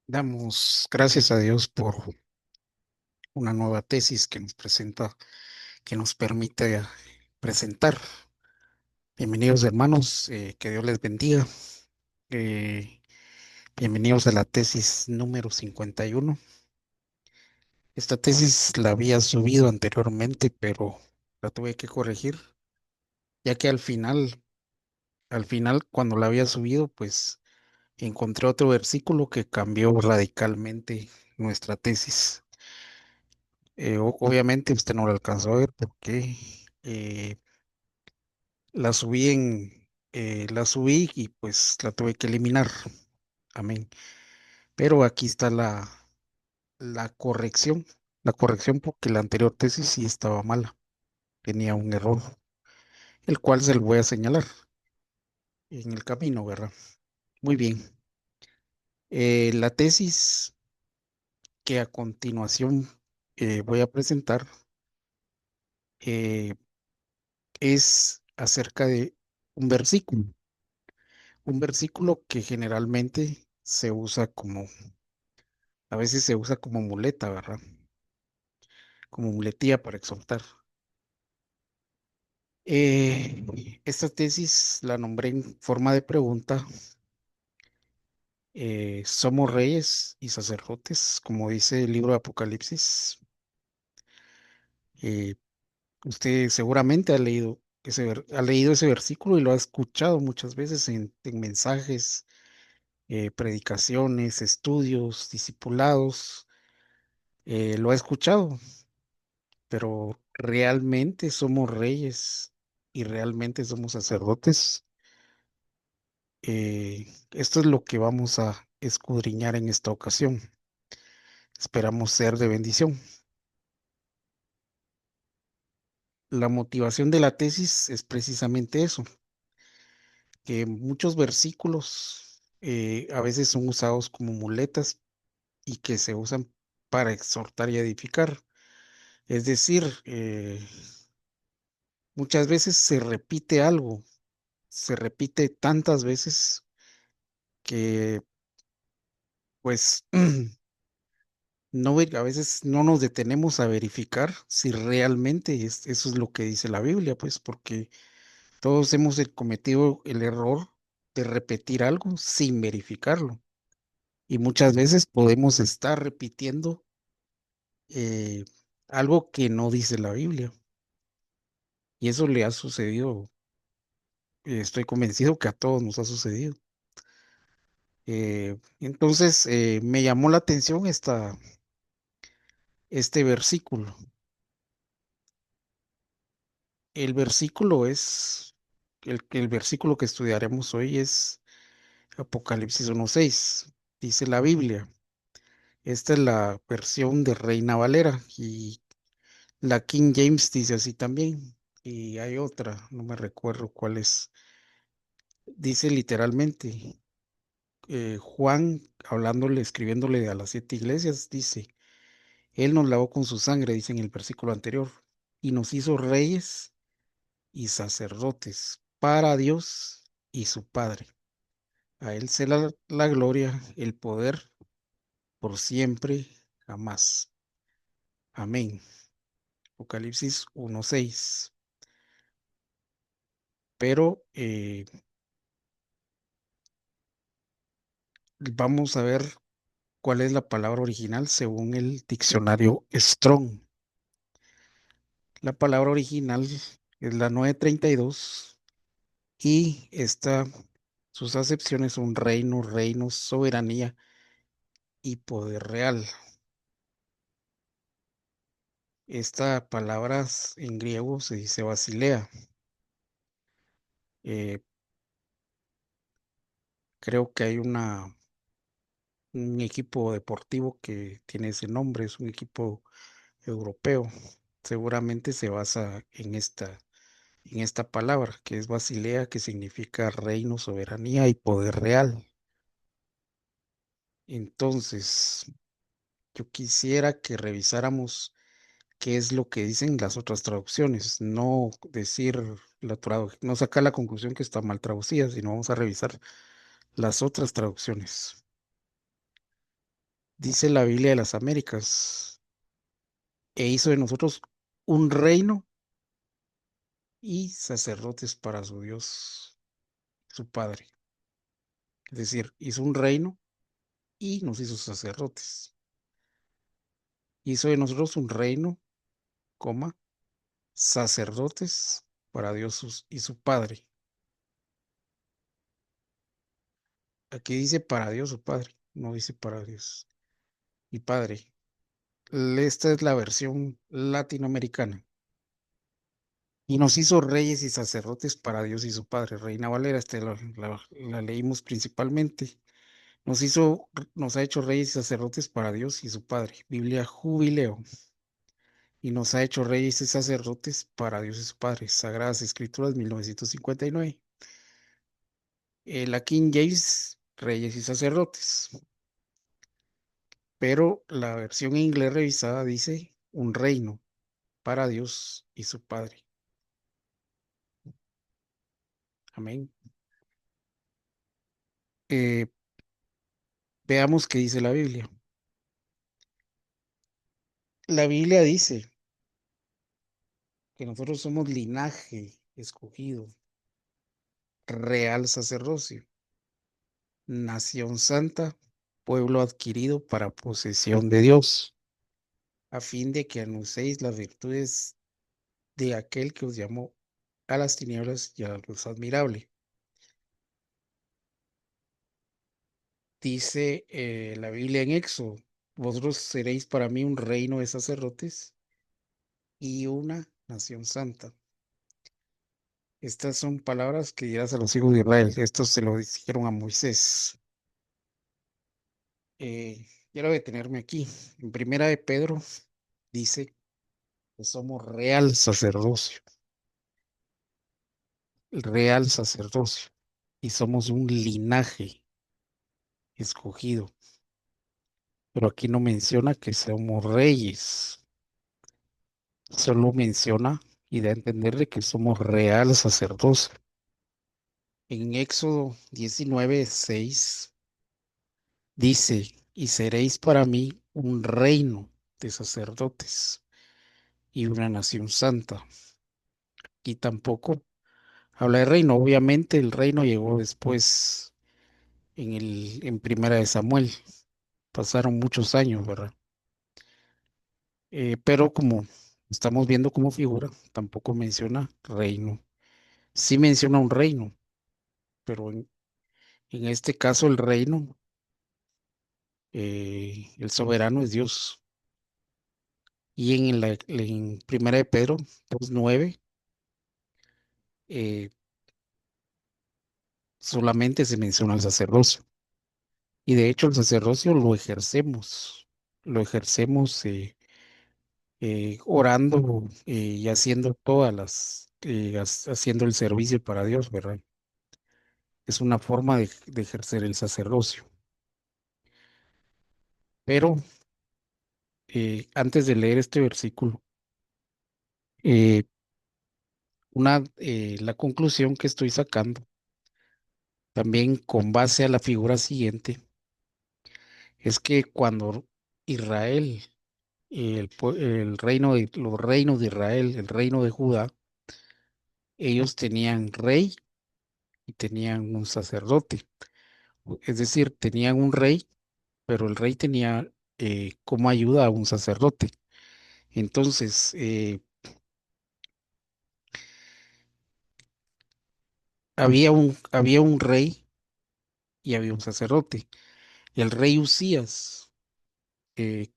Damos gracias a Dios por una nueva tesis que nos presenta, que nos permite presentar. Bienvenidos hermanos, que Dios les bendiga. Eh, Bienvenidos a la tesis número 51. Esta tesis la había subido anteriormente, pero la tuve que corregir, ya que al final, cuando la había subido, pues encontré otro versículo que cambió radicalmente nuestra tesis. Obviamente usted no lo alcanzó a ver porque eh, la subí y pues la tuve que eliminar. Amén. Pero aquí está la corrección. La corrección porque la anterior tesis sí estaba mala. Tenía un error, el cual se lo voy a señalar en el camino, ¿verdad? Muy bien. La tesis que a continuación voy a presentar eh, es acerca de un versículo. Un versículo que generalmente se usa a veces se usa como muleta, ¿verdad? Como muletilla para exhortar. Esta tesis la nombré en forma de pregunta. ¿Somos reyes y sacerdotes, como dice el libro de Apocalipsis? Eh, Usted seguramente ha leído ese versículo y lo ha escuchado muchas veces en mensajes, predicaciones, estudios, discipulados. Lo ha escuchado, pero ¿realmente somos reyes y realmente somos sacerdotes? Esto es lo que vamos a escudriñar en esta ocasión. Esperamos ser de bendición. La motivación de la tesis es precisamente eso, que muchos versículos a veces son usados como muletas y que se usan para exhortar y edificar. Es decir, muchas veces se repite algo, se repite tantas veces que pues a veces no nos detenemos a verificar si realmente eso es lo que dice la Biblia, pues porque todos hemos cometido el error de repetir algo sin verificarlo. Y muchas veces podemos estar repitiendo eh, algo que no dice la Biblia. Y eso le ha sucedido, estoy convencido que a todos nos ha sucedido. Entonces, me llamó la atención este versículo. El versículo es, el versículo que estudiaremos hoy es Apocalipsis 1:6. Dice la Biblia. Esta es la versión de Reina Valera y la King James dice así también. Y hay otra, no me recuerdo cuál es. Dice literalmente, Juan, hablándole, escribiéndole a las 7 iglesias, dice, Él nos lavó con su sangre, dice en el versículo anterior, y nos hizo reyes y sacerdotes para Dios y su Padre. A Él sea la gloria, el poder por siempre, jamás. Amén. Apocalipsis 1:6. Pero vamos a ver cuál es la palabra original según el diccionario Strong. La palabra original es la 932 y sus acepciones son reino, reinos, soberanía y poder real. Esta palabra en griego se dice basilea. Eh, Creo que hay un equipo deportivo que tiene ese nombre, es un equipo europeo. Seguramente se basa en esta palabra, que es basilea, que significa reino, soberanía y poder real. Entonces, yo quisiera que revisáramos qué es lo que dicen las otras traducciones, no decir no sacar la conclusión que está mal traducida, sino vamos a revisar las otras traducciones. Dice la Biblia de las Américas, e hizo de nosotros un reino y sacerdotes para su Dios, su Padre. Es decir, hizo un reino y nos hizo sacerdotes. Hizo de nosotros un reino, coma, sacerdotes para Dios y su Padre. Aquí dice para Dios su Padre, no dice para Dios y Padre. Esta es la versión latinoamericana. Y nos hizo reyes y sacerdotes para Dios y su Padre. Reina Valera, la leímos principalmente. Nos ha hecho reyes y sacerdotes para Dios y su Padre. Biblia Jubileo. Y nos ha hecho reyes y sacerdotes para Dios y su Padre. Sagradas Escrituras, 1959. La King James, reyes y sacerdotes. Pero la versión en inglés revisada dice un reino para Dios y su Padre. Amén. Eh, Veamos qué dice la Biblia. La Biblia dice que nosotros somos linaje escogido, real sacerdocio, nación santa, pueblo adquirido para posesión de Dios, a fin de que anunciéis las virtudes de aquel que os llamó a las tinieblas y a la luz admirable. Dice la Biblia en Éxodo, vosotros seréis para mí un reino de sacerdotes y una nación santa. Estas son palabras que dirás a los hijos de Israel. Esto se lo dijeron a Moisés. Quiero detenerme aquí. En primera de Pedro dice que somos real sacerdocio, y somos un linaje escogido. Pero aquí no menciona que somos reyes, solo menciona y da a entender de que somos real sacerdocio. En Éxodo 19:6 dice, y seréis para mí un reino de sacerdotes y una nación santa. Y tampoco habla de reino. Obviamente el reino llegó después en Primera de Samuel. Pasaron muchos años, ¿verdad? Pero como estamos viendo como figura, tampoco menciona reino. Sí menciona un reino, pero en este caso el reino, el soberano es Dios. Y en Primera de Pedro 2:9 eh, solamente se menciona el sacerdocio. Y de hecho el sacerdocio lo ejercemos orando y haciendo haciendo el servicio para Dios, ¿verdad? Es una forma de ejercer el sacerdocio. Pero antes de leer este versículo, eh, la conclusión que estoy sacando, también con base a la figura siguiente, es que cuando Israel, los reinos de Israel, el reino de Judá, ellos tenían rey y tenían un sacerdote. Es decir, tenían un rey, pero el rey tenía como ayuda a un sacerdote. Entonces, había un rey y había un sacerdote. El rey Usías,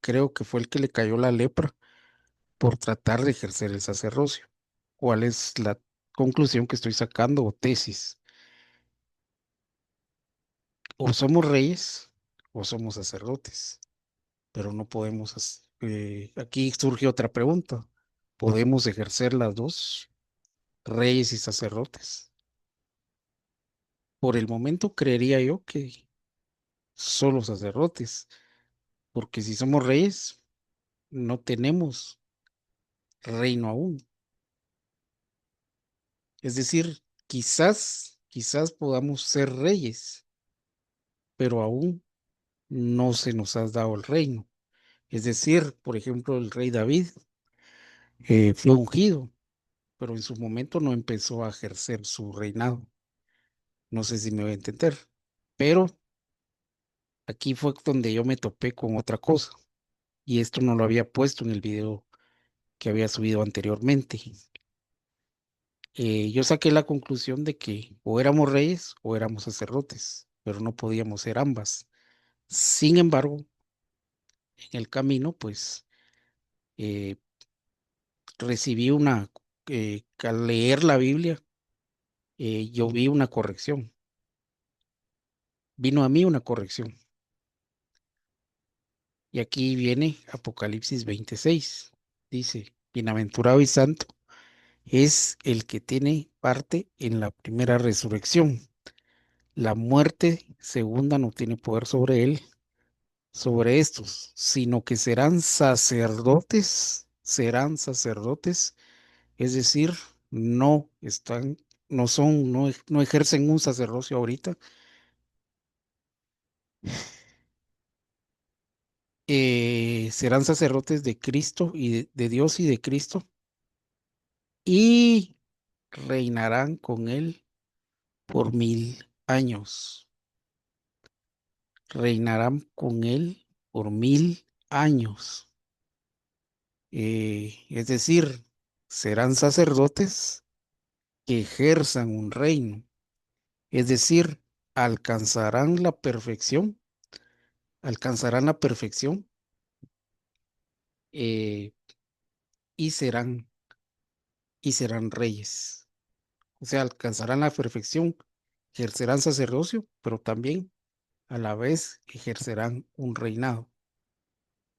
creo que fue el que le cayó la lepra por tratar de ejercer el sacerdocio. ¿Cuál es la conclusión que estoy sacando o tesis? O somos reyes o somos sacerdotes, pero no podemos. Aquí surge otra pregunta. ¿Podemos ejercer las dos, reyes y sacerdotes? Por el momento creería yo que solo sacerdotes, porque si somos reyes, no tenemos reino aún. Es decir, quizás podamos ser reyes, pero aún no se nos ha dado el reino. Es decir, por ejemplo, el rey David fue ungido, pero en su momento no empezó a ejercer su reinado. No sé si me voy a entender, pero aquí fue donde yo me topé con otra cosa y esto no lo había puesto en el video que había subido anteriormente. Yo saqué la conclusión de que o éramos reyes o éramos sacerdotes, pero no podíamos ser ambas. Sin embargo, en el camino, pues eh, recibí al leer la Biblia, yo vi una corrección, vino a mí una corrección. Y aquí viene Apocalipsis 26. Dice, bienaventurado y santo es el que tiene parte en la primera resurrección. La muerte segunda no tiene poder sobre él, sobre estos, sino que serán sacerdotes, es decir, no están, no son, no ejercen un sacerdocio ahorita, serán sacerdotes de Cristo y de Dios y de Cristo y reinarán con él por 1000 años. Reinarán con él por 1000 años. Es decir, serán sacerdotes que ejerzan un reino. Es decir, alcanzarán la perfección, alcanzarán la perfección eh, y serán, y serán reyes. O sea, alcanzarán la perfección, ejercerán sacerdocio, pero también a la vez ejercerán un reinado.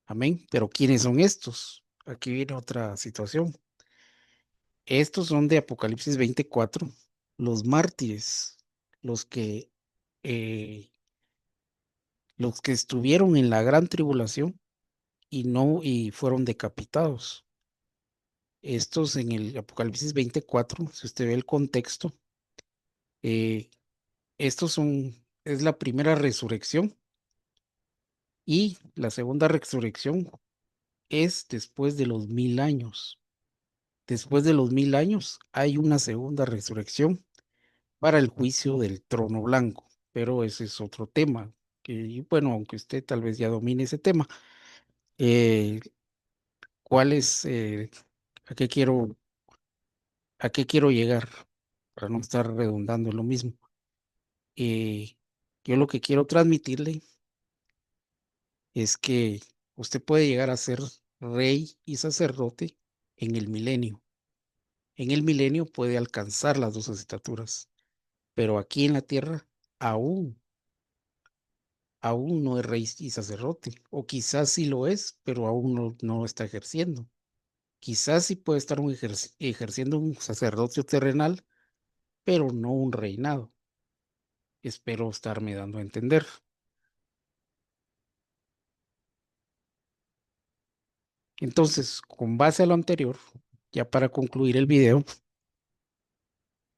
Amén. Pero ¿quiénes son estos? Aquí viene otra situación. Estos son de Apocalipsis 24, los mártires, los que, eh, los que estuvieron en la gran tribulación y no, y fueron decapitados. Estos en el Apocalipsis 24, si usted ve el contexto, eh, estos es la primera resurrección y la segunda resurrección es después de los 1000 años. Después de los 1000 años hay una segunda resurrección para el juicio del trono blanco, pero ese es otro tema, que y bueno, aunque usted tal vez ya domine ese tema, eh, ¿cuál es, a qué quiero llegar? Para no estar redundando en lo mismo. Eh, yo lo que quiero transmitirle es que usted puede llegar a ser rey y sacerdote en el milenio. En el milenio puede alcanzar las dos estaturas, pero aquí en la tierra aún aún no es rey y sacerdote, o quizás sí lo es, pero aún no está ejerciendo. Quizás sí puede estar ejerciendo un sacerdocio terrenal, pero no un reinado. Espero estarme dando a entender. Entonces, con base a lo anterior, ya para concluir el video,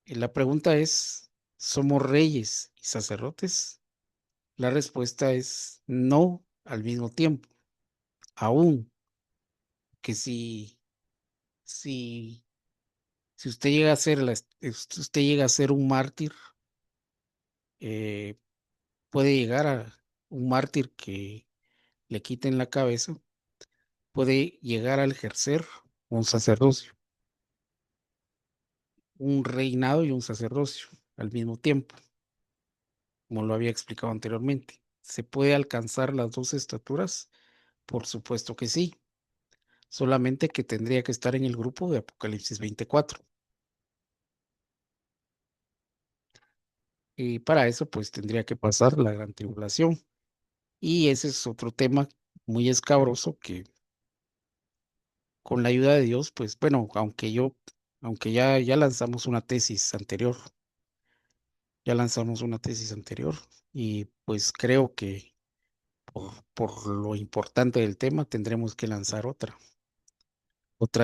la pregunta es, ¿somos reyes y sacerdotes? La respuesta es no al mismo tiempo. Aún que si Si usted llega a ser usted llega a ser un mártir, eh, puede llegar a un mártir que le quiten la cabeza, puede llegar a ejercer un sacerdocio, un reinado y un sacerdocio al mismo tiempo, como lo había explicado anteriormente. ¿Se puede alcanzar las dos estaturas? Por supuesto que sí, solamente que tendría que estar en el grupo de Apocalipsis 24. Y para eso, pues tendría que pasar la gran tribulación. Y ese es otro tema muy escabroso que con la ayuda de Dios, pues bueno, aunque ya lanzamos una tesis anterior, y pues creo que por lo importante del tema tendremos que lanzar otra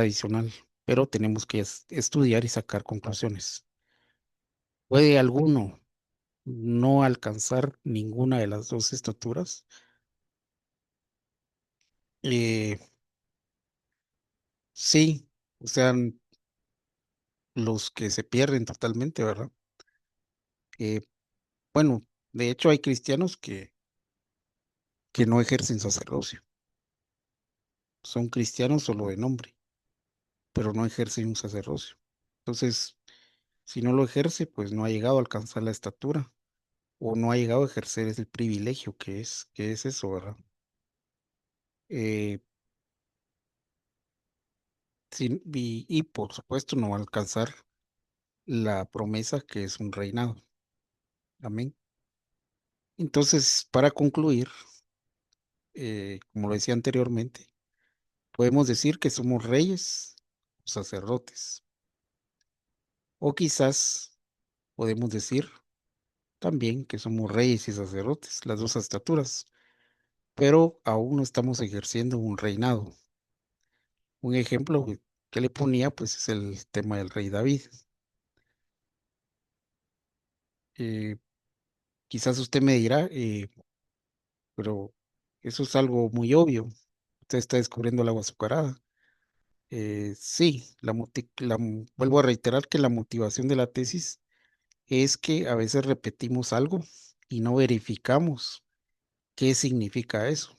adicional, pero tenemos que estudiar y sacar conclusiones. ¿Puede alguno no alcanzar ninguna de las dos estaturas? Eh, sí, o sea, los que se pierden totalmente, ¿verdad? Eh, bueno, de hecho hay cristianos que no ejercen sacerdocio, son cristianos solo de nombre, pero no ejercen un sacerdocio. Entonces, si no lo ejerce, pues no ha llegado a alcanzar la estatura o no ha llegado a ejercer ese privilegio que es eso, ¿verdad? Eh, y por supuesto no va a alcanzar la promesa que es un reinado. Amén. Entonces, para concluir, como lo decía anteriormente, podemos decir que somos reyes o sacerdotes, o quizás podemos decir también que somos reyes y sacerdotes, las dos estaturas, pero aún no estamos ejerciendo un reinado. Un ejemplo que le ponía, pues, es el tema del rey David. Eh, Quizás usted me dirá, pero eso es algo muy obvio. Usted está descubriendo el agua azucarada. Sí, vuelvo a reiterar que la motivación de la tesis es que a veces repetimos algo y no verificamos qué significa eso,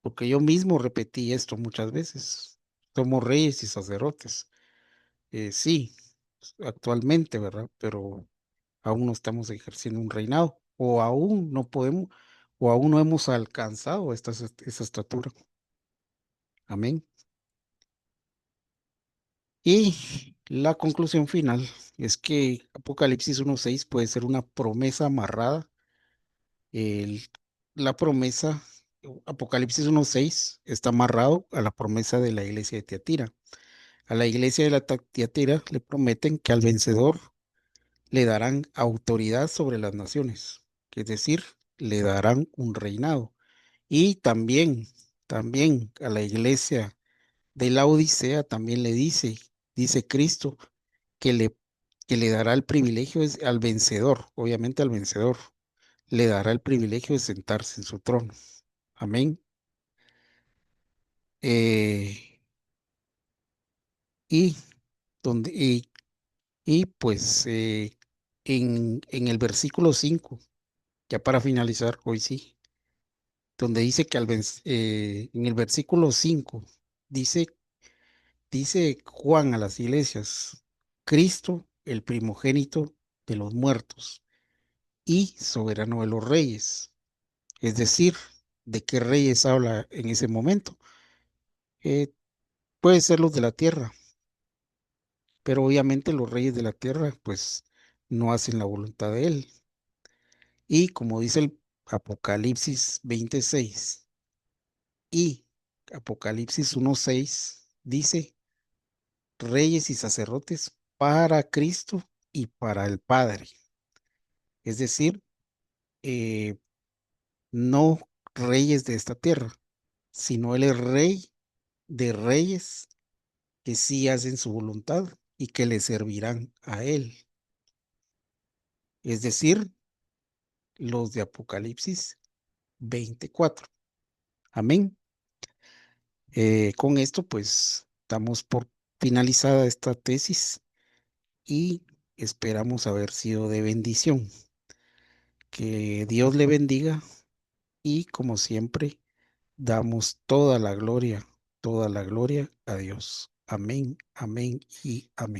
porque yo mismo repetí esto muchas veces. Somos reyes y sacerdotes. Sí, actualmente, ¿verdad? Pero aún no estamos ejerciendo un reinado, o aún no podemos, o aún no hemos alcanzado esa estatura. Amén. Y la conclusión final es que Apocalipsis 1:6 puede ser una promesa amarrada. El- la promesa, Apocalipsis 1:6 está amarrado a la promesa de la iglesia de Tiatira. A la iglesia de la Tiatira le prometen que al vencedor le darán autoridad sobre las naciones, es decir, le darán un reinado. Y también a la iglesia de la Odisea también dice Cristo que que le dará el privilegio al vencedor, obviamente al vencedor, le dará el privilegio de sentarse en su trono. Amén. Eh, y, donde, y pues en el versículo 5 ya para finalizar, hoy sí, donde dice que en el versículo 5 dice, dice Juan a las iglesias, Cristo, el primogénito de los muertos y soberano de los reyes. Es decir, ¿de qué reyes habla en ese momento? Eh, Puede ser los de la tierra, pero obviamente los reyes de la tierra pues no hacen la voluntad de él. Y como dice el Apocalipsis 26 y Apocalipsis 1:6, dice reyes y sacerdotes para Cristo y para el Padre. Es decir, eh, no reyes de esta tierra, sino él es rey de reyes que sí hacen su voluntad y que le servirán a él. Es decir, los de Apocalipsis 24. Amén. Con esto, pues, damos por finalizada esta tesis y esperamos haber sido de bendición. Que Dios le bendiga y como siempre, damos toda la gloria a Dios. Amén, amén y amén.